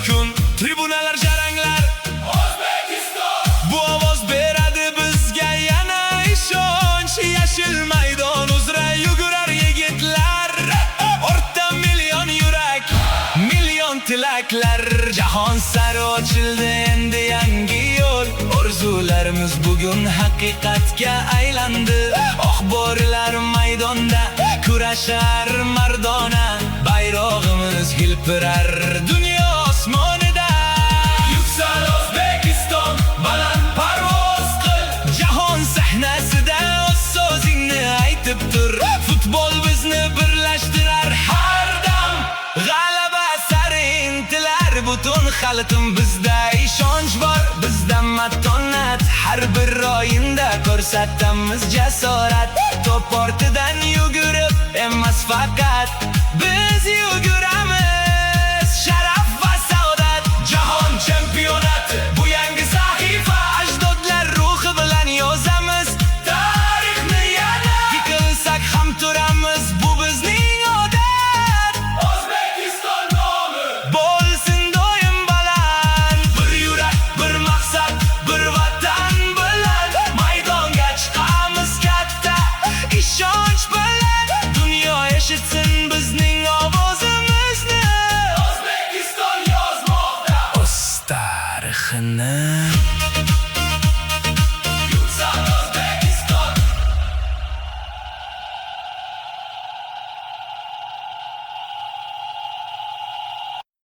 kun tribunalar jaranglar. O'zbekiston bu ovoz beradi bizga yana ishonch. Yashil maydon uzra yugurar yigitlar. Ortda million yurak, million tilaklar. Jahon sari ochildi endi yangi yo'l. Orzularimiz bugun haqiqatga aylandi. Oq bo'rilar maydonda kurashar mardona. Bayrog'imiz hilpirar dunyo osmonida. Yuksal O'zbekiston, baland parvoz qil. Jahon sahnasida o'z so'zingni aytib tur. Futbol bizni birlashtirar har dam. G'alaba sari intilar butun xalqim. Bizda ishonch bor, bizda matonat. Har bir o'yinda ko'rsatamiz jasorat. To'p ortidan yugurib emas faqat biz yuguramiz. Sharaf va saodat. Jahon chempionati bu yangi sahifa. Ajdodlar ruhi bilan yozamiz tarixni yana. Yiqilsak ham turamiz, bu bizning odat. O'zbekiston nomi bo'lsin doim baland. Bir yurak, bir maqsad, bir vatan bilan maydonga chiqamiz katta ishonch bilan. Dunyo eshitsin bizning ovozimizni. O'zbekiston yozmoqda o'z tarixini.